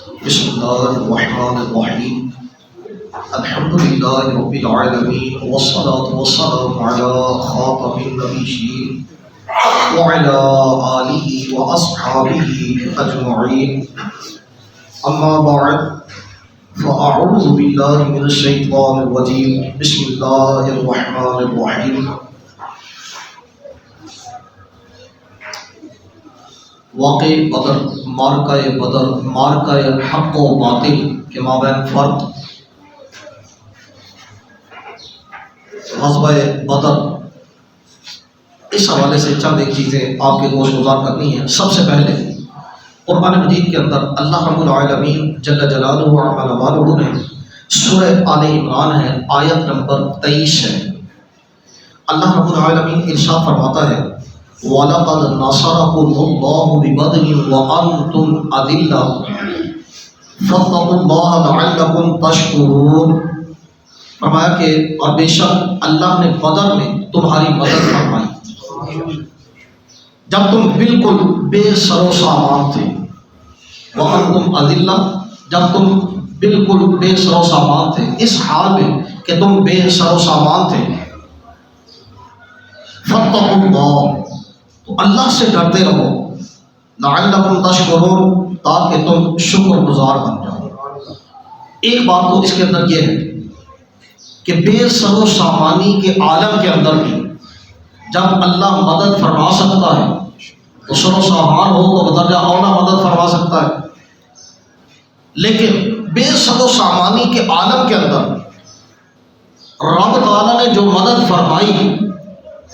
بسم اللہ الرحمن الرحیم الحمد للہ رب العالمین والصلاة والسلام علی خاتم النبیین وعلی آلہ واصحابہ اجمعین اما بعد فاعوذ باللہ من الشیطان الرجیم بسم اللہ الرحمن الرحیم واقع بدر مارکہ حق و باطل کے مابین فرق، غزوہ بدر، اس حوالے سے چند ایک چیزیں آپ کے گوش گزار کرنی ہیں۔ سب سے پہلے قرآن مجید کے اندر اللہ رب العالمین جل جلالہ وعلا والہ نے سورہ آل عمران ہے، آیت نمبر 23 ہے، اللہ رب العالمین ارشاد فرماتا ہے وَلَقَدْ نَصَرَكُمُ اللَّهُ بِبَدْرٍ وَأَنْتُمْ أَذِلَّةٌ فَاتَّقُوا اللَّهَ لَعَلَّكُمْ تَشْكُرُونَ، فرمایا کہ اور بے شک اللہ نے بدر میں تمہاری مدد فرمائی جب تم بالکل بے سر و سامان تھے، وَأَنْتُمْ أَذِلَّةٌ جب تم بالکل بے سر و سامان تھے، اس حال میں کہ تم بے سر و سامان تھے، فَاتَّقُوا اللَّهَ تو اللہ سے ڈرتے رہو، لعلکم تشکرون تاکہ تم شکر گزار بن جاؤ۔ ایک بات تو اس کے اندر یہ ہے کہ بے سر و سامانی کے عالم کے اندر بھی جب اللہ مدد فرما سکتا ہے تو سر و سامان ہو تو بدرجہ اولا مدد فرما سکتا ہے، لیکن بے سر و سامانی کے عالم کے اندر رب تعالیٰ نے جو مدد فرمائی،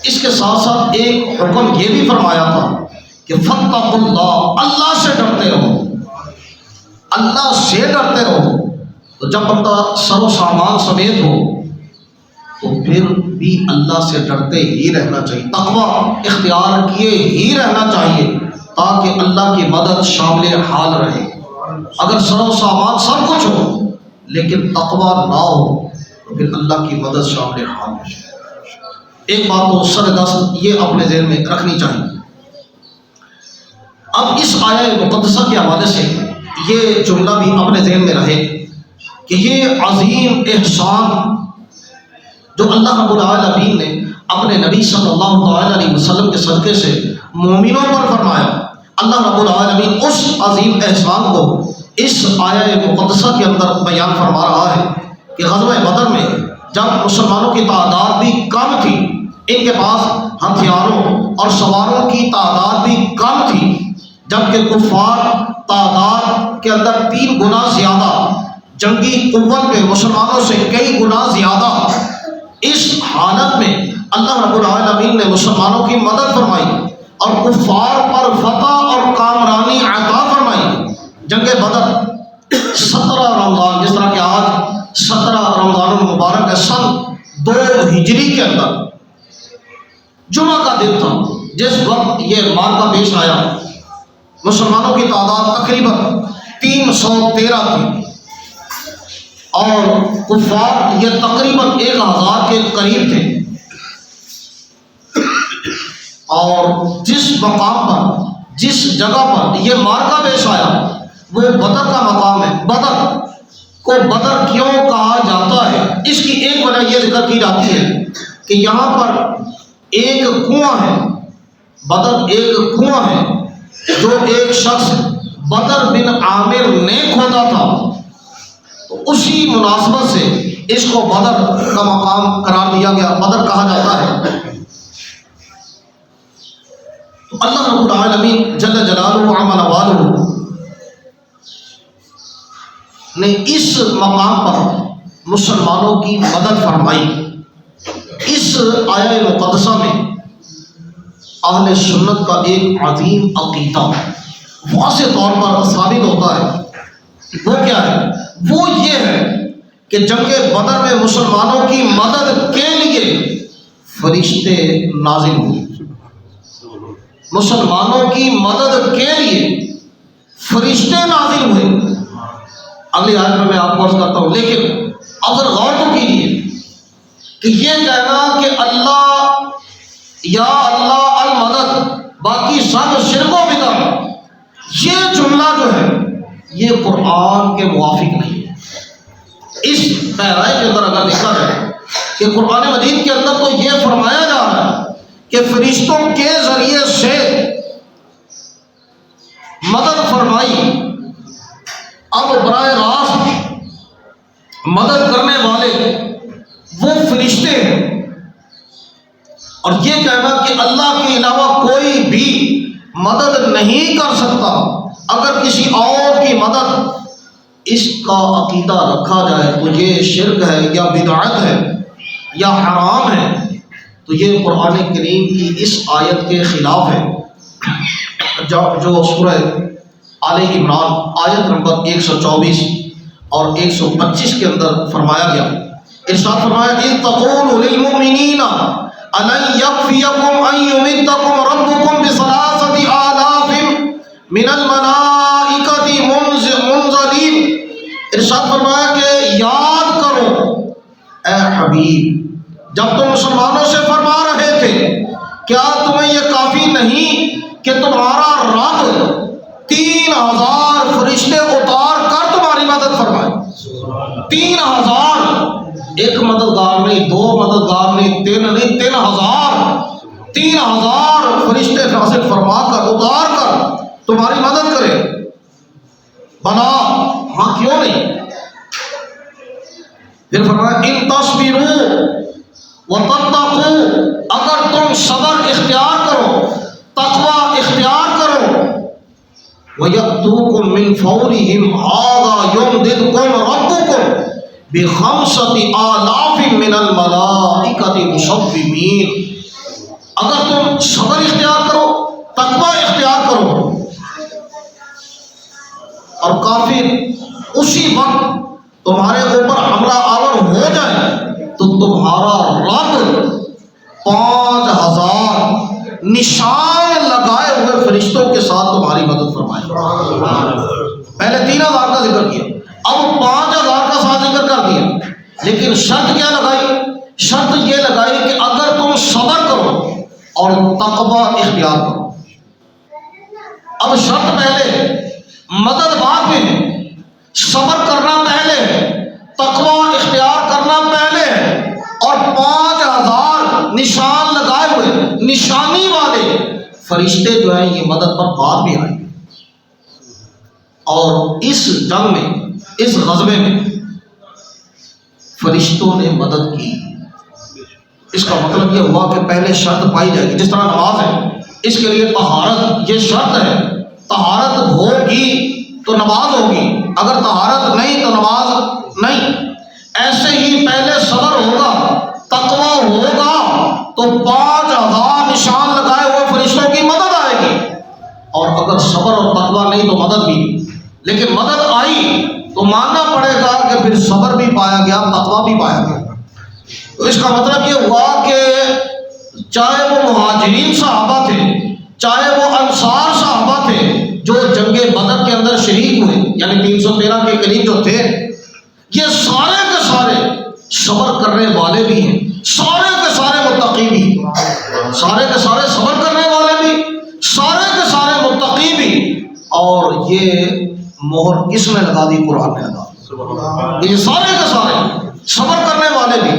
اس کے ساتھ ساتھ ایک حکم یہ بھی فرمایا تھا کہ فاتقوا اللہ، اللہ سے ڈرتے رہو، اللہ سے ڈرتے رہو۔ تو جب بندہ سر و سامان سمیت ہو تو پھر بھی اللہ سے ڈرتے ہی رہنا چاہیے، تقویٰ اختیار کیے ہی رہنا چاہیے تاکہ اللہ کی مدد شامل حال رہے۔ اگر سر و سامان سب کچھ ہو لیکن تقویٰ نہ ہو تو پھر اللہ کی مدد شامل حال ہے۔ ایک بات تو سر دست یہ اپنے ذہن میں رکھنی چاہیے۔ اب اس آیہ مقدسہ کے حوالے سے یہ جملہ بھی اپنے ذہن میں رہے کہ یہ عظیم احسان جو اللہ رب العالمین نے اپنے نبی صلی اللہ علیہ وسلم کے صدقے سے مومنوں پر فرمایا، اللہ رب العالمین اس عظیم احسان کو اس آیہ مقدسہ کے اندر بیان فرما رہا ہے کہ غزوہ بدر میں جب مسلمانوں کی تعداد بھی کم تھی، ان کے پاس ہتھیاروں اور سواروں کی تعداد بھی کم تھی، جبکہ کفار تعداد کے اندر 3 گنا زیادہ، جنگی قوت میں مسلمانوں سے کئی گنا زیادہ، اس حالت میں اللہ رب العالمین نے مسلمانوں کی مدد فرمائی اور کفار پر فتح اور کامرانی عطا فرمائی۔ جنگ بدر 17 رمضان، جس طرح کہ آج 17 رمضان المبارک ہے، سن 2 ہجری کے اندر جمعہ کا دن تھا جس وقت یہ معرکہ پیش آیا۔ مسلمانوں کی تعداد تقریباً 313 تھی اور کفار یہ تقریباً 1000 کے قریب تھے، اور جس مقام پر، جس جگہ پر یہ معرکہ پیش آیا وہ بدر کا مقام ہے۔ بدر کو بدر کیوں کہا جاتا ہے، اس کی ایک وجہ یہ ذکر کی جاتی ہے کہ یہاں پر ایک کنواں ہے، بدر ایک کنواں ہے جو ایک شخص بدر بن عامر نے کھودا تھا، تو اسی مناسبت سے اس کو بدر کا مقام قرار دیا گیا، بدر کہا جاتا ہے۔ تو اللہ رب العالمین جل جلالہ وعلا والہ نے اس مقام پر مسلمانوں کی مدد فرمائی۔ اس آیہ مقدسہ میں اہل سنت کا ایک عظیم عقیدہ واضح طور پر ثابت ہوتا ہے۔ وہ کیا ہے؟ وہ یہ ہے کہ جنگ بدر میں مسلمانوں کی مدد کے لیے فرشتے نازل ہوئے، مسلمانوں کی مدد کے لیے فرشتے نازل ہوئے۔ اگلی آیت میں آپ کو عرض کرتا ہوں، لیکن اگر غور تو کیجیے کہ یہ کہنا کہ اللہ یا اللہ المدد باقی سب شرک و بدعت، یہ جملہ جو ہے یہ قرآن کے موافق نہیں ہے۔ اس پیرائے کے اندر اگر دیکھا جائے کہ قرآن مجید کے اندر تو یہ فرمایا جا رہا ہے کہ فرشتوں کے ذریعے سے مدد فرمائی، اب براہ راست مدد کرنے والے وہ فرشتے ہیں، اور یہ کہنا کہ اللہ کے علاوہ کوئی بھی مدد نہیں کر سکتا، اگر کسی اور کی مدد، اس کا عقیدہ رکھا جائے تو یہ شرک ہے یا بدعت ہے یا حرام ہے، تو یہ قرآن کریم کی اس آیت کے خلاف ہے جو سورہ آل عمران آیت نمبر 124 اور 125 کے اندر فرمایا گیا۔ ارشاد فرمایا اذ تقول للمؤمنین أَلَنْ يَكْفِيَكُمْ أَنْ يُمِدَّكُمْ رَبُّكُمْ بِثَلَاثَةِ آلَافٍ مِنَ الْمَلَائِكَةِ مُنْزَلِينَ۔ ارشاد فرمایا کہ یاد کرو اے حبیب، جب تم مسلمانوں سے فرما رہے تھے کیا تمہیں یہ کافی نہیں کہ تمہارا رب 3000 فرشتے اتار کر تمہاری مدد فرمائے؟ 3000، ایک مددگار نہیں، دو مددگار نہیں، 3 نہیں، 3000 فرشتے نازل فرما کر اتار کر تمہاری مدد کرے؟ بنا، ہاں کیوں نہیں؟ پھر فرمایا ان تصبروا وتتقوا، اگر تم صبر اختیار کرو، تقوی اختیار کرو، وَيَأْتُوكُم مِّن فَوْرِهِمْ هَٰذَا يُمْدِدْكُمْ رَبُّكُمْ بِخَمْسَةِ آلَافٍ مِّنَ الْمَلَائِكَةِ مُصَوِّمِينَ، اگر تم صبر اختیار کرو، تقوی اختیار کرو، اور کافر اسی وقت تمہارے اوپر حملہ آور ہو جائے تو تمہارا رب 5000 نشان لگائے ہوئے فرشتوں کے ساتھ تمہاری مدد فرمائے۔ پہلے 3000 کا ذکر کیا، اب 5000 کا ساتھ ذکر کر دیا، لیکن شرط کیا لگائی؟ شرط یہ لگائی کہ اگر تم صبر کرو اور تقوی اختیار کرو۔ اب شرط پہلے، مدد بعد میں ہے، صبر کرنا پہلے ہے، تقوی اختیار کرنا پہلے ہے، اور 5000 نشان لگائے ہوئے نشانی والے فرشتے جو ہیں یہ مدد پر بعد بھی آئے۔ اور اس جنگ میں، اس غزوے میں فرشتوں نے مدد کی۔ اس کا مطلب یہ ہوا کہ پہلے شرط پائی جائے گی، جس طرح نماز ہے، اس کے لیے طہارت یہ شرط ہے، طہارت ہوگی تو نماز ہوگی، اگر طہارت نہیں تو نماز نہیں۔ ایسے ہی پہلے صبر ہوگا، تقوی ہوگا، تو 5000 نشان لگائے ہوئے فرشتوں کی مدد آئے گی، اور اگر صبر اور تقوی نہیں تو مدد بھی نہیں۔ لیکن مدد آئی تو ماننا پڑے گا کہ پھر صبر بھی پایا گیا، تقوی بھی پایا گیا۔ تو اس کا مطلب یہ ہوا کہ چاہے وہ مہاجرین صحابہ تھے، چاہے وہ انصار صحابہ تھے جو جنگ بدر کے اندر شہید ہوئے، یعنی 313 کے قریب جو تھے، یہ سارے کے سارے صبر کرنے والے بھی ہیں، سارے کے سارے متقی بھی، سارے کے سارے صبر کرنے والے بھی، سارے کے سارے متقی بھی۔ اور یہ مہر کس میں لگا دی؟ قرآن نے لگا دی۔ یہ سارے کے سارے صبر کرنے والے بھی،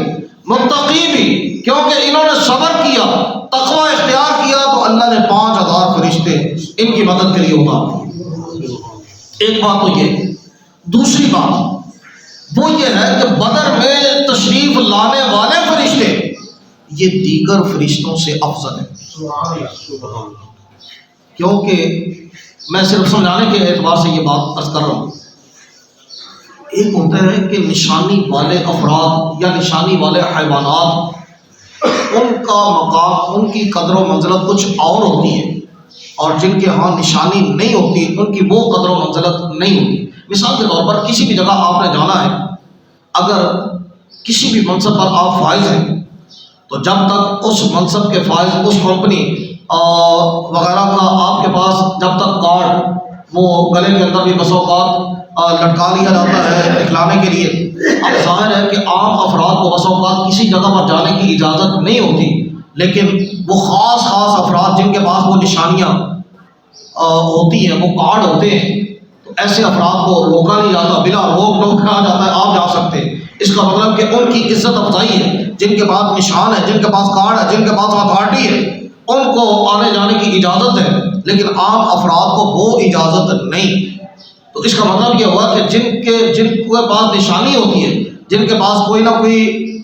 متقی بھی، کیونکہ انہوں نے صبر کیا، تقوی اختیار کیا، تو اللہ نے 5000 فرشتے ان کی مدد کے لیے اتار۔ ایک بات تو یہ، دوسری بات وہ یہ ہے کہ بدر میں تشریف لانے والے فرشتے یہ دیگر فرشتوں سے افضل ہیں، کیونکہ میں صرف سمجھانے کے اعتبار سے یہ بات عرض کر رہا ہوں۔ ایک ہوتا ہے کہ نشانی والے افراد یا نشانی والے حیوانات، ان کا مقام، ان کی قدر و منزلت کچھ اور ہوتی ہے، اور جن کے ہاں نشانی نہیں ہوتی ان کی وہ قدر و منزلت نہیں ہوتی۔ مثال کے طور پر کسی بھی جگہ آپ نے جانا ہے، اگر کسی بھی منصب پر آپ فائز ہیں تو جب تک اس منصب کے فائز، اس کمپنی وغیرہ کا آپ کے پاس جب تک کارڈ، وہ گلے کے اندر بھی بس اوقات لٹکا لیا جاتا ہے دکھلانے کے لیے، اب ظاہر ہے کہ عام افراد کو بس اوقات کسی جگہ پر جانے کی اجازت نہیں ہوتی، لیکن وہ خاص افراد جن کے پاس وہ نشانیاں ہوتی ہیں، وہ کارڈ ہوتے ہیں، تو ایسے افراد کو روکا نہیں جاتا، بلا روک ٹوک کہا جاتا ہے آپ جا سکتے ہیں۔ اس کا مطلب کہ ان کی عزت افزائی ہے، جن کے پاس نشان ہے، جن کے پاس کارڈ ہے، جن کے پاس اتھارٹی ہے، ان کو آنے جانے کی اجازت ہے، لیکن عام افراد کو وہ اجازت نہیں۔ تو اس کا مطلب یہ ہوا کہ جن کے پاس نشانی ہوتی ہے، جن کے پاس کوئی نہ کوئی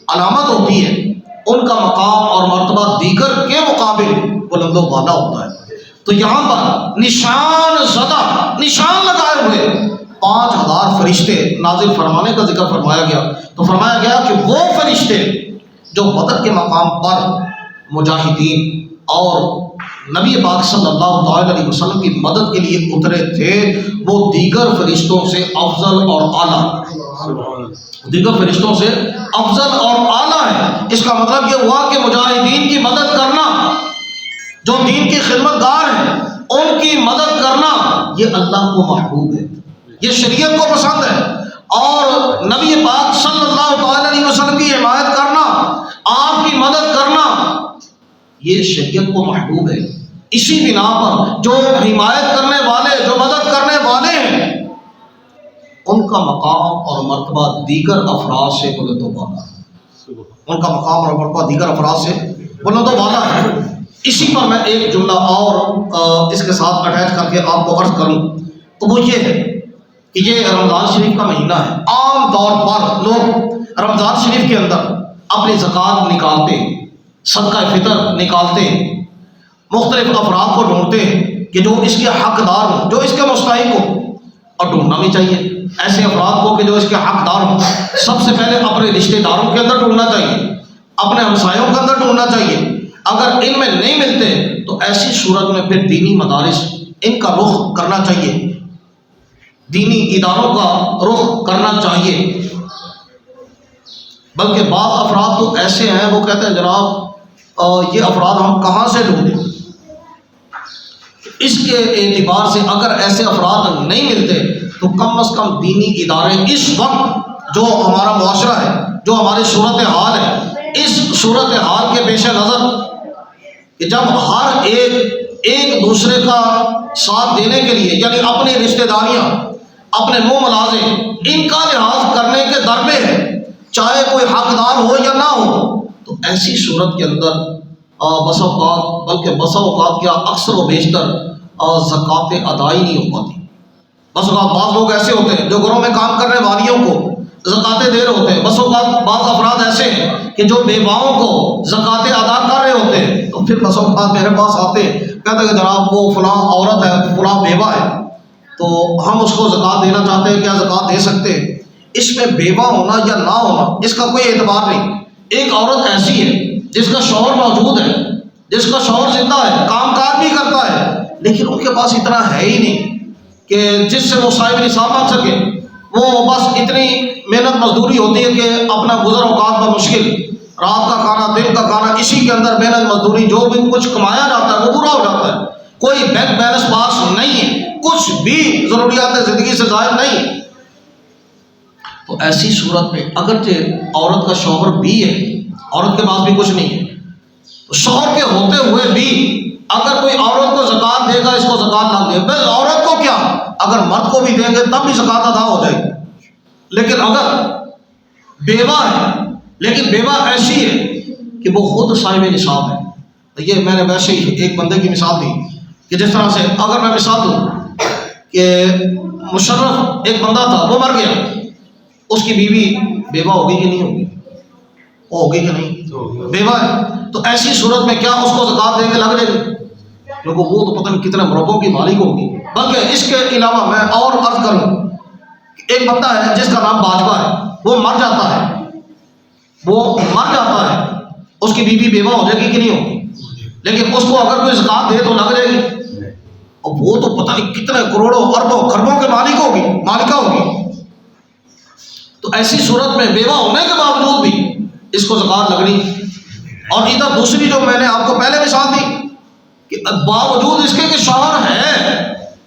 علامت ہوتی ہے، ان کا مقام اور مرتبہ دیگر کے مقابل بلند و بالا ہوتا ہے۔ تو یہاں پر نشان زدہ، نشان لگائے ہوئے 5000 فرشتے نازل فرمانے کا ذکر فرمایا گیا۔ تو فرمایا گیا کہ وہ فرشتے جو بدر کے مقام پر مجاہدین اور نبی پاک صلی اللہ تعالی علیہ وسلم کی مدد کے لیے اترے تھے، وہ دیگر فرشتوں سے افضل اور اعلیٰ، دیگر فرشتوں سے افضل اور اعلیٰ ہے۔ اس کا مطلب یہ ہوا کہ مجاہدین کی مدد کرنا، جو دین کی خدمت گار ہیں ان کی مدد کرنا، یہ اللہ کو محبوب ہے، یہ شریعت کو پسند ہے، اور نبی پاک صلی اللہ تعالی علیہ وسلم کی حمایت کرنا، آپ کی مدد کرنا، یہ شریعت کو محبوب ہے۔ اسی بنا پر جو حمایت کرنے والے، جو مدد کرنے والے ہیں، ان کا مقام اور مرتبہ دیگر افراد سے بلند و بالا ہے، ان کا مقام اور مرتبہ دیگر افراد سے بلند و بالا ہے۔ اسی پر میں ایک جملہ اور اس کے ساتھ اٹیچ کر کے آپ کو عرض کروں تو وہ یہ ہے کہ یہ رمضان شریف کا مہینہ ہے۔ عام طور پر لوگ رمضان شریف کے اندر اپنی زکوٰۃ نکالتے، صدقہ فطر نکالتے، مختلف افراد کو ڈھونڈتے ہیں کہ جو اس کے حقدار ہوں، جو اس کے مستحق ہوں، اور ڈھونڈنا بھی چاہیے ایسے افراد کو کہ جو اس کے حقدار ہوں۔ سب سے پہلے اپنے رشتہ داروں کے اندر ڈھونڈنا چاہیے، اپنے ہمسایوں کے اندر ڈھونڈنا چاہیے۔ اگر ان میں نہیں ملتے تو ایسی صورت میں پھر دینی مدارس ان کا رخ کرنا چاہیے، دینی اداروں کا رخ کرنا چاہیے۔ بلکہ بعض افراد تو ایسے ہیں وہ کہتے ہیں جناب یہ افراد ہم کہاں سے ڈھونڈیں؟ اس کے اعتبار سے اگر ایسے افراد نہیں ملتے تو کم از کم دینی ادارے اس وقت جو ہمارا معاشرہ ہے، جو ہماری صورتحال ہے، اس صورتحال کے پیش نظر کہ جب ہر ایک دوسرے کا ساتھ دینے کے لیے، یعنی اپنی رشتہ داریاں، اپنے منہ ملازے، ان کا لحاظ کرنے کے در پہ ہے، چاہے کوئی حقدار ہو یا نہ ہو، تو ایسی صورت کے اندر بس اوقات، بلکہ بس اوقات کیا اکثر و بیشتر زکوٰۃ ادائی نہیں ہو پاتی۔ بس اوقات بعض لوگ ایسے ہوتے ہیں جو گھروں میں کام کرنے والیوں کو زکوٰۃ دے رہے ہوتے ہیں، بس اوقات بعض افراد ایسے ہیں کہ جو بیواؤں کو زکوٰۃ ادا کر رہے ہوتے ہیں، تو پھر بس اوقات میرے پاس آتے ہیں، کہتے ہیں کہ جناب وہ فلاں عورت ہے، فلاں بیوہ ہے، تو ہم اس کو زکوٰۃ دینا چاہتے ہیں، کیا زکوٰۃ دے سکتے ہیں؟ اس میں بیوہ ہونا یا نہ ہونا اس کا کوئی اعتبار نہیں۔ ایک عورت ایسی ہے جس کا شوہر موجود ہے، جس کا شوہر زندہ ہے، کام کاج بھی کرتا ہے، لیکن ان کے پاس اتنا ہے ہی نہیں کہ جس سے وہ صاحب نصاب بن سکے۔ وہ بس اتنی محنت مزدوری ہوتی ہے کہ اپنا گزر اوقات پر مشکل، رات کا کھانا، دن کا کھانا، اسی کے اندر محنت مزدوری جو بھی کچھ کمایا جاتا ہے وہ پورا ہو جاتا ہے، کوئی بینک بیلنس پاس نہیں ہے، کچھ بھی ضروریات زندگی سے ظاہر نہیں۔ تو ایسی صورت میں اگرچہ عورت کا شوہر بھی ہے، عورت کے پاس بھی کچھ نہیں ہے، تو شوہر کے ہوتے ہوئے بھی اگر کوئی عورت کو زکوٰۃ دے گا، اس کو زکوٰۃ نہ دے، بس عورت کو کیا، اگر مرد کو بھی دیں گے تب بھی زکوٰۃ ادا ہو جائے گی۔ لیکن اگر بیوہ ہے، لیکن بیوہ ایسی ہے کہ وہ خود صاحب نصاب ہے، تو یہ میں نے ویسے ہی ایک بندے کی مثال دی کہ جس طرح سے اگر میں مثال دوں کہ مشرف ایک بندہ تھا، وہ مر گیا، اس کی بیوی بیوہ ہوگی کہ نہیں ہوگی؟ وہ ہوگی کہ نہیں؟ بیوہ ہے، تو ایسی صورت میں کیا اس کو زکوٰۃ دیں گے لگ جائے گی؟ کیونکہ وہ تو پتہ نہیں کتنے مربوں کی مالک ہوگی۔ بلکہ اس کے علاوہ میں اور عرض کروں، ایک بندہ ہے جس کا نام باجوہ ہے، وہ مر جاتا ہے، اس کی بیوی بیوہ ہو جائے گی کہ نہیں ہوگی؟ لیکن اس کو اگر کوئی زکوٰۃ دے تو لگ جائے گی، اور وہ تو پتہ نہیں کتنے کروڑوں اربوں خربوں کے مالکہ ہوگی۔ تو ایسی صورت میں بیوہ ہونے کے باوجود بھی اس کو زکوٰۃ لگنی۔ اور ادھر دوسری جو میں نے آپ کو پہلے مثال دی کہ باوجود اس کے کہ شوہر ہے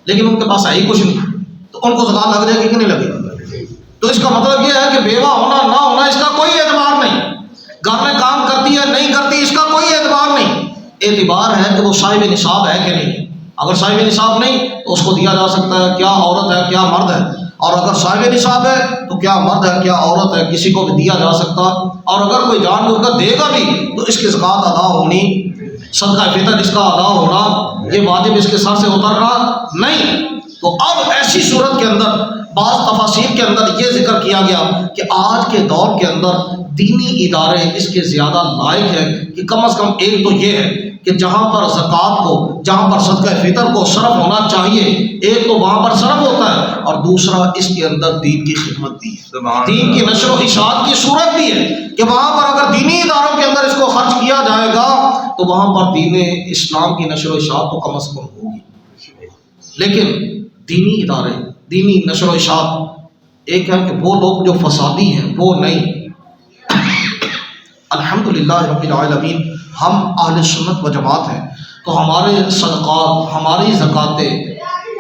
لیکن ان کے پاس ہے ہی کچھ نہیں، تو ان کو زکوٰۃ لگ جائے گی کہ نہیں لگے گی؟ تو اس کا مطلب یہ ہے کہ بیوہ ہونا نہ ہونا اس کا کوئی اعتبار نہیں، گھر میں کام کرتی ہے نہیں کرتی اس کا کوئی اعتبار نہیں، اعتبار ہے کہ وہ صاحب نصاب ہے کہ نہیں۔ اگر صاحب نصاب نہیں تو اس کو دیا جا سکتا ہے، کیا عورت ہے کیا مرد ہے، اور اگر صاحب نصاب ہے تو کیا مرد ہے کیا عورت ہے، کسی کو بھی دیا جا سکتا، اور اگر کوئی جان بوجھ کر دے گا بھی تو اس کی زکوٰۃ ادا ہونی، صدقہ فطر اس کا ادا ہونا، یہ واجب اس کے سر سے اترنا نہیں۔ تو اب ایسی صورت کے اندر بعض تفاسیر کے اندر یہ ذکر کیا گیا کہ آج کے دور کے اندر دینی ادارے اس کے زیادہ لائق ہیں کہ کم از کم ایک تو یہ ہے کہ جہاں پر زکوٰۃ کو، جہاں پر صدقہ فطر کو صرف ہونا چاہیے، ایک تو وہاں پر صرف ہوتا ہے، اور دوسرا اس کے اندر دین کی خدمت بھی ہے، دین کی نشر و اشاعت کی صورت بھی ہے کہ وہاں پر اگر دینی اداروں کے اندر اس کو خرچ کیا جائے گا تو وہاں پر دین اسلام کی نشر و اشاعت تو کم از کم ہوگی۔ لیکن دینی ادارے، دینی نشر و اشاعت، ایک ہے کہ وہ لوگ جو فسادی ہیں وہ نہیں۔ الحمدللہ رب العالمین ہم اہل سنت و جماعت ہیں، تو ہمارے صدقات، ہماری زکاتیں،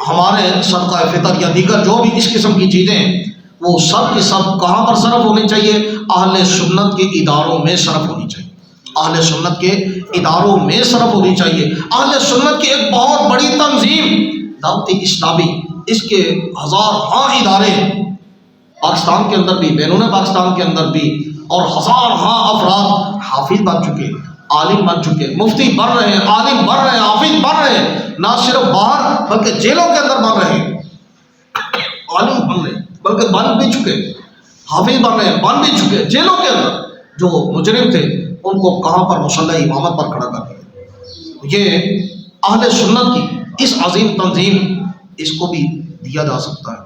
ہمارے صدقہ فطر یا دیگر جو بھی اس قسم کی چیزیں ہیں وہ سب کی سب کہاں پر صرف ہونی چاہیے؟ اہل سنت کے اداروں میں صرف ہونی چاہیے، اہل سنت کے اداروں میں صرف ہونی چاہیے۔ اہل سنت کی ایک بہت بڑی تنظیم دعوت اسلامی، اس کے ہزارہا ادارے ہیں پاکستان کے اندر بھی، بیرون پاکستان کے اندر بھی، اور ہزارہا افراد حافظ بن چکے، عالم بن چکے، مفتی بن رہے ہیں، عالم بن رہے ہیں، حافظ بن رہے ہیں، نہ صرف باہر بلکہ جیلوں کے اندر بن رہے ہیں، عالم بن رہے ہیں بلکہ بن بھی چکے، حافظ بن رہے ہیں، بن بھی چکے، جیلوں کے اندر جو مجرم تھے ان کو کہاں پر مصلی امامت پر کھڑا کر دیا۔ یہ اہل سنت کی اس عظیم تنظیم، اس کو بھی دیا جا سکتا ہے۔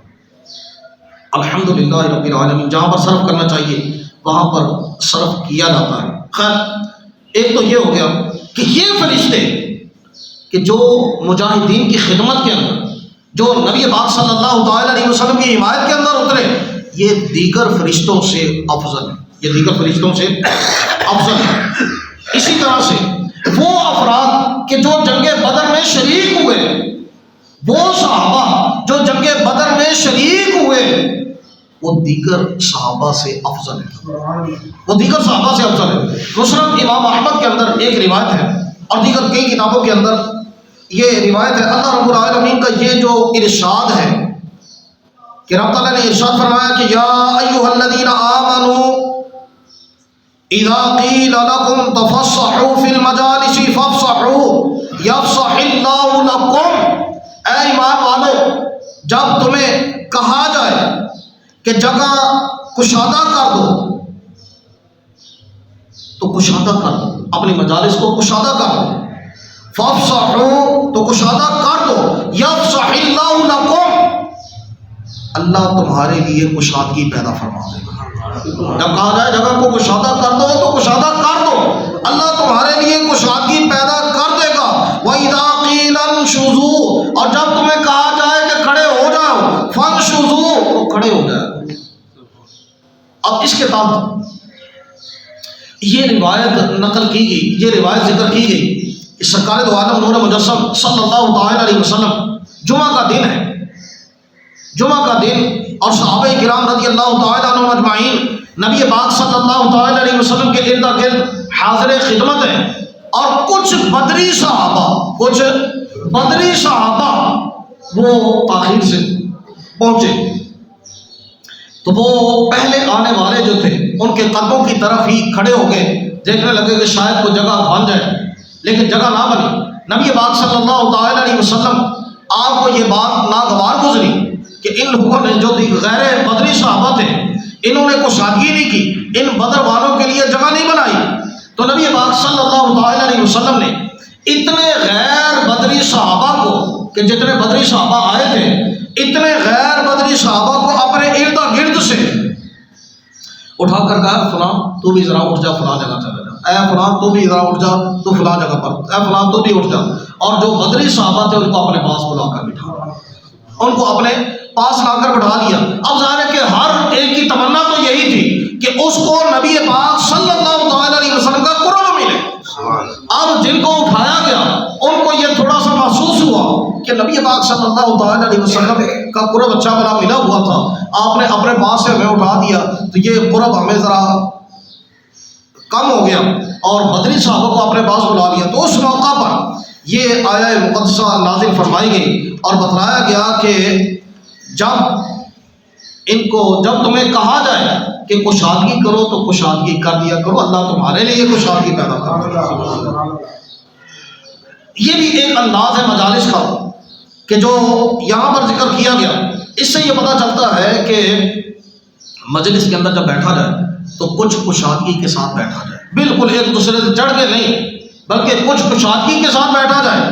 الحمدللہ رب العالمین جہاں پر صرف کرنا چاہیے وہاں پر صرف کیا جاتا ہے۔ خیر، ایک تو یہ ہو گیا کہ یہ فرشتے کہ جو مجاہدین کی خدمت کے اندر، جو نبی پاک صلی اللہ تعالی علیہ وسلم کی حمایت کے اندر اترے، یہ دیگر فرشتوں سے افضل ہے، یہ دیگر فرشتوں سے افضل ہے۔ اسی طرح سے وہ افراد کہ جو جنگ بدر میں شریک ہوئے، وہ صحابہ جو جنگ بدر میں شریک ہوئے، وہ دیگر صحابہ سے افضل ہے، وہ دیگر صحابہ سے افضل ہے۔ مسند امام احمد کے اندر ایک روایت ہے، اور دیگر کئی کتابوں کے اندر یہ روایت ہے۔ اللہ رب العالمین کا یہ جو ارشاد ہے کہ رب تعالیٰ نے ارشاد فرمایا کہ یا ایھا الذین آمنوا اذا قیل لکم تفصحوا فی المجالس فافصحوا یفصح اللہ لکم، اے ایمان والو جب تمہیں کہا جائے کہ جگہ کشادہ کر دو تو کشادہ کر دو، اپنی مجالس کو کشادہ کر دو، فافصحوا تو کشادہ کر دو، یفصح اللہ لکم اللہ تمہارے لیے کشادگی پیدا فرما دے گا۔ جب کہا جائے جگہ کو کشادہ کر دو تو کشادہ کر دو، اللہ تمہارے لیے کشادگی پیدا کر دے گا۔ وَإِذَا قِيلَ انشُزُوا، اور جب تمہیں کہا جائے کہ کھڑے ہو جاؤ، فانشزوا تو کھڑے ہو جائے۔ اب اس کے تحت یہ روایت نقل کی گئی، یہ روایت ذکر کی گئی کہ سرکار دو عالم نور مجسم صلی اللہ تعالی علیہ وسلم جمعہ کا دن ہے، جمعہ کا دن، اور صحابہ کرام رضی اللہ تعالی عنہم اجمعین نبی پاک صلی اللہ تعالی علیہ وسلم کے ارد گرد حاضر خدمت ہیں، اور کچھ بدری صحابہ وہ تاخیر سے پہنچے، تو وہ پہلے آنے والے جو تھے ان کے قدموں کی طرف ہی کھڑے ہو گئے، دیکھنے لگے کہ شاید کوئی جگہ بن جائے، لیکن جگہ نہ بنی۔ نبی پاک صلی اللہ تعالی علیہ وسلم آپ کو یہ بات ناگوار گزری کہ ان لوگوں نے جو غیر بدری صحابہ تھے انہوں نے کشادگی نہیں کی، ان بدر والوں کے لیے جگہ نہیں بنائی، تو نبی پاک صلی اللہ تعالی علیہ وسلم نے اتنے غیر بدری صحابہ کو، کہ جتنے بدری صحابہ آئے تھے، اتنے غیر بدری صحابہ کو اپنے ارد گرد سے اٹھا کر کہا فلاں تو بھی ذرا اٹھ جا، فلاں جگہ چلا جا، اے فلاں تو بھی ذرا اٹھ جا تو فلاں جگہ پر، اے فلاں تو بھی اٹھ جا، اور جو بدری صحابہ تھے ان کو اپنے پاس بلا کر بٹھا، ان کو اپنے پاس لا کر بٹھا لیا۔ اب ظاہر ہے کہ ہر ایک کی تمنا تو یہی تھی کہ اس کو نبی پاک صلی اللہ تعالی علیہ وسلم کا قرب ملے۔ اب جن کو اٹھایا گیا ان کو یہ تھوڑا سا محسوس ہوا کہ نبی پاک صلی اللہ تعالی علیہ وسلم کا قرب اچھا بنا ملا ہوا تھا، آپ نے اپنے پاس سے ہمیں اٹھا دیا تو یہ قرب ہمیں ذرا کم ہو گیا، اور بدری صحابہ کو اپنے پاس بلا لیا۔ تو اس موقع پر یہ آیہ مقدسہ نازل فرمائی گئی اور بتلایا گیا کہ جب تمہیں کہا جائے کہ کشادگی کرو تو کشادگی کر دیا کرو، اللہ تمہارے لیے کشادگی پیدا کرتا ہے۔ یہ بھی ایک انداز ہے مجالس کا کہ جو یہاں پر ذکر کیا گیا، اس سے یہ پتہ چلتا ہے کہ مجلس کے اندر جب بیٹھا جائے تو کچھ کشادگی کے ساتھ بیٹھا جائے، بالکل ایک دوسرے سے چڑھ کے نہیں، بلکہ کچھ کشادگی کے ساتھ بیٹھا جائے،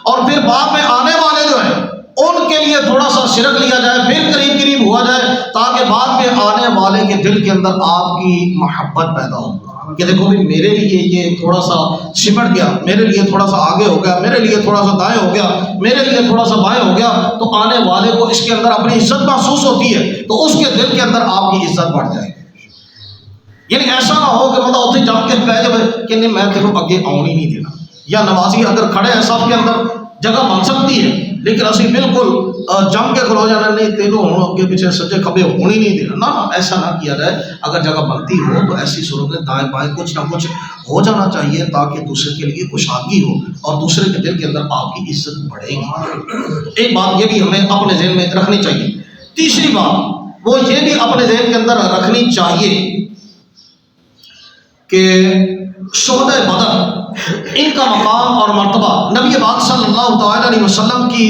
اور پھر بعد میں آنے والے جو ہیں ان کے لیے تھوڑا سا شرک لیا جائے، پھر قریب قریب ہوا جائے، تاکہ بعد میں آنے والے کے دل کے اندر آپ کی محبت پیدا ہو کہ دیکھو بھی میرے لیے یہ تھوڑا سا سمٹ گیا، میرے لیے تھوڑا سا آگے ہو گیا، میرے لیے تھوڑا سا دائیں ہو گیا، میرے لیے تھوڑا سا بائیں ہو گیا، تو آنے والے کو اس کے اندر اپنی عزت محسوس ہوتی ہے تو اس کے دل کے اندر آپ کی عزت بڑھ جائے گی۔ یعنی ایسا نہ ہو کہ مطلب اتنے جم کے پہ جائے کہ نہیں میں تیروں اگے آن ہی نہیں دینا، یا نمازی اگر کھڑے ہیں سب کے اندر جگہ بن سکتی ہے لیکن اسی بالکل جم کے کھلو جانا، نہیں تینوں ہوں اگے پیچھے سجے کھبے ہون ہی نہیں دینا، نہ ایسا نہ کیا جائے۔ اگر جگہ بنتی ہو تو ایسی صورت میں دائیں بائیں کچھ نہ کچھ ہو جانا چاہیے تاکہ دوسرے کے لیے کشادگی ہو اور دوسرے کے دل کے اندر آپ کی عزت بڑھے گی۔ ایک بات یہ بھی ہمیں اپنے ذہن میں رکھنی چاہیے۔ تیسری بات وہ یہ بھی اپنے ذہن کے اندر رکھنی چاہیے کہ شہداء بدر ان کا مقام اور مرتبہ نبی پاک صلی اللہ تعالی علیہ وسلم کی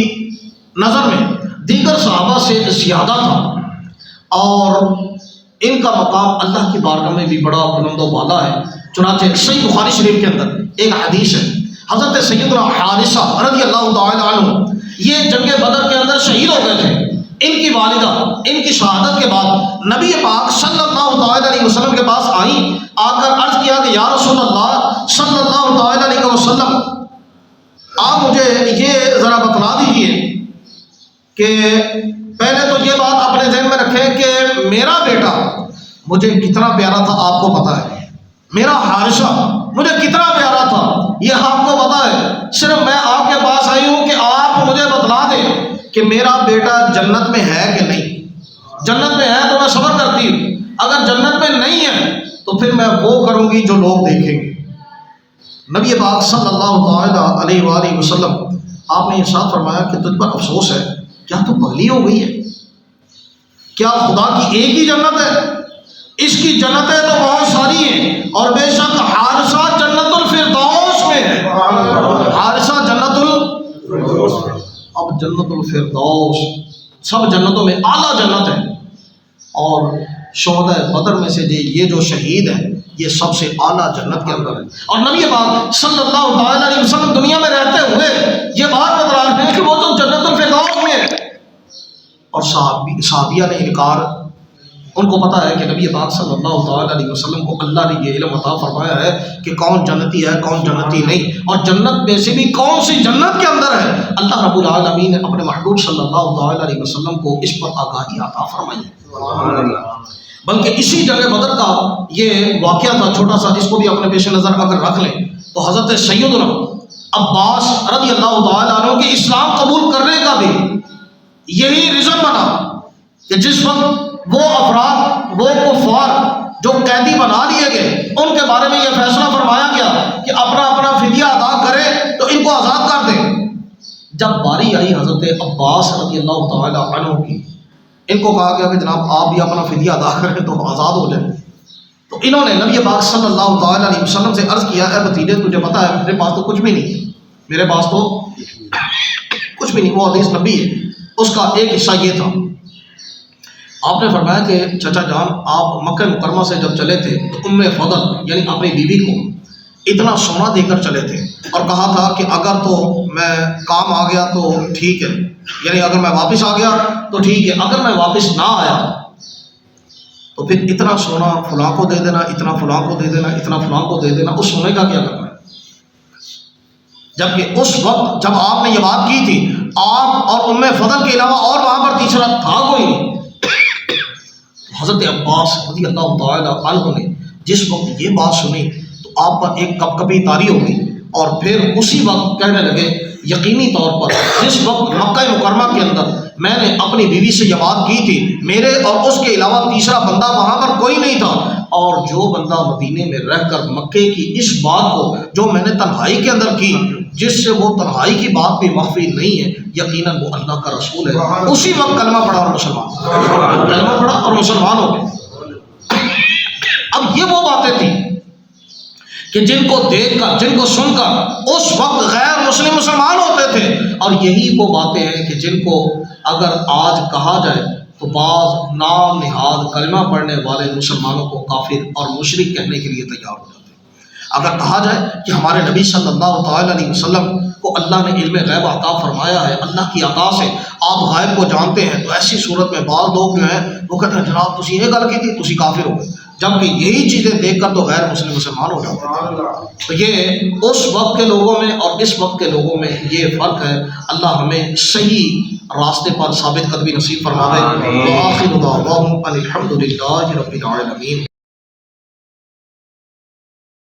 نظر میں دیگر صحابہ سے زیادہ تھا، اور ان کا مقام اللہ کی بارگاہ میں بھی بڑا بلند و بالا ہے۔ چنانچہ صحیح بخاری شریف کے اندر ایک حدیث ہے، حضرت سیدنا حارثہ رضی اللہ تعالی عنہ یہ جنگ بدر کے اندر شہید ہو گئے تھے۔ ان کی والدہ ان کی شہادت کے بعد نبی پاک صلی اللہ تعالی علیہ وسلم کے پاس آئیں، آ کر عرض کیا کہ یا رسول اللہ صلی اللہ تعالی علیہ وسلم آپ مجھے یہ ذرا بتلا دیجیے کہ پہلے تو یہ بات اپنے ذہن میں رکھیں کہ میرا بیٹا مجھے کتنا پیارا تھا آپ کو پتہ ہے، میرا حارثہ مجھے کتنا پیارا تھا یہ آپ کو پتہ ہے، صرف میں آپ کے پاس آئی ہوں کہ آپ مجھے بتلا دیں کہ میرا بیٹا جنت میں ہے کہ نہیں۔ جنت میں ہے تو میں صبر کرتی ہوں، اگر جنت میں نہیں ہے تو پھر میں وہ کروں گی جو لوگ دیکھیں گے۔ نبی پاک صلی اللہ تعالی علیہ وآلہ وسلم آپ نے ارشاد فرمایا کہ تجھ پر افسوس ہے، کیا تو پگلی ہو گئی ہے؟ کیا خدا کی ایک ہی جنت ہے؟ اس کی جنتیں تو بہت ساری ہیں، اور بے شک حارثہ جنت الفردوس میں ہے۔ حارثہ جنت الفردوس، اب جنت الفردوس سب جنتوں میں اعلیٰ جنت ہے، اور شہداء بدر میں سے یہ جو شہید ہیں یہ سب سے اعلیٰ جنت کے اندر ہے۔ اور نبی پاک صلی اللہ تعالی علیہ وسلم دنیا میں رہتے ہوئے یہ بات بتلا رہے ہیں کہ وہ تو جنت الفردوس میں ہے، اور صحابیہ نے انکار، ان کو پتہ ہے کہ نبی پاک صلی اللہ تعالی علیہ وسلم کو اللہ نے یہ علم عطا فرمایا ہے کہ کون جنتی ہے کون جنتی نہیں، اور جنت میں سے بھی کون سی جنت کے اندر ہے۔ اللہ رب العالمین نے اپنے محبوب صلی اللہ تعالی علیہ وسلم کو اس پر آگاہی عطا فرمائی۔ بلکہ اسی جنگ بدر کا یہ واقعہ تھا چھوٹا سا، اس کو بھی اپنے پیش نظر اگر رکھ لیں تو حضرت سیدنا عباس رضی اللہ تعالی عنہ کے اسلام قبول کرنے کا بھی یہی ریزن بنا کہ جس وقت وہ افراد وہ کفار جو قیدی بنا لیے گئے ان کے بارے میں یہ فیصلہ فرمایا گیا کہ اپنا اپنا فدیہ ادا کرے تو ان کو آزاد کر دیں۔ جب باری آئی حضرت عباس رضی اللہ تعالی عنہ کی، ان کو کہا گیا کہ جناب آپ بھی اپنا فدیہ ادا کریں تو آزاد ہو جائیں، تو انہوں نے نبی پاک صلی اللہ تعالی علیہ وسلم سے عرض کیا اے بھتیجے تجھے پتہ ہے میرے پاس تو کچھ بھی نہیں ہے، میرے پاس تو کچھ بھی نہیں۔ وہ حدیث نبی ہے، اس کا ایک حصہ یہ تھا، آپ نے فرمایا کہ چچا جان آپ مکہ مکرمہ سے جب چلے تھے تو ام فضل یعنی اپنی بیوی کو اتنا سونا دے کر چلے تھے، اور کہا تھا کہ اگر تو میں کام آ گیا تو ٹھیک ہے، یعنی اگر میں واپس آ گیا تو ٹھیک ہے، اگر میں واپس نہ آیا تو پھر اتنا سونا فلاں کو دے دینا، اتنا فلاں کو دے دینا، اتنا فلاں کو دے دینا، اس سونے کا کیا کرنا ہے؟ جبکہ اس وقت جب آپ نے یہ بات کی تھی آپ اور ام فضل کے علاوہ اور وہاں پر تیسرا تھا کوئی نہیں۔ حضرت عباس رضی اللہ تعالی عنہ نے جس وقت یہ بات سنی تو آپ پر ایک کپ کپی طاری ہو گئی، اور پھر اسی وقت کہنے لگے یقینی طور پر جس وقت مکہ مکرمہ کے اندر میں نے اپنی بیوی سے یہ بات کی تھی میرے اور اس کے علاوہ تیسرا بندہ وہاں پر کوئی نہیں تھا، اور جو بندہ مدینے میں رہ کر مکے کی اس بات کو جو میں نے تنہائی کے اندر کی جس سے وہ تنہائی کی بات بھی مخفی نہیں ہے، یقیناً وہ اللہ کا رسول ہے، اسی وقت کلمہ پڑھا اور مسلمان، کلمہ پڑھا اور مسلمان ہو گئے۔ اب یہ وہ باتیں تھیں کہ جن کو دیکھ کر، جن کو سن کر اس وقت غیر مسلم مسلمان ہوتے تھے، اور یہی وہ باتیں ہیں کہ جن کو اگر آج کہا جائے تو بعض نام نہاد کلمہ پڑھنے والے مسلمانوں کو کافر اور مشرک کہنے کے لیے تیار ہو جاتے ہیں۔ اگر کہا جائے کہ ہمارے نبی صلی اللہ تعالیٰ علیہ وسلم کو اللہ نے علم غیب عطا فرمایا ہے، اللہ کی عطا سے آپ غائب کو جانتے ہیں، تو ایسی صورت میں بعض لوگ جو ہیں وہ کہتے ہیں جناب تسی یہ گل کی تھی، تسی کافر ہو گئے، جبکہ یہی چیزیں دیکھ کر تو غیر مسلم مسلمان ہو جاتے ہیں۔ تو یہ اس وقت کے لوگوں میں اور اس وقت کے لوگوں میں یہ فرق ہے۔ اللہ ہمیں صحیح راستے پر ثابت قدمی نصیب فرمائے۔ وآخر دعواہم ان الحمد للہ رب العالمین۔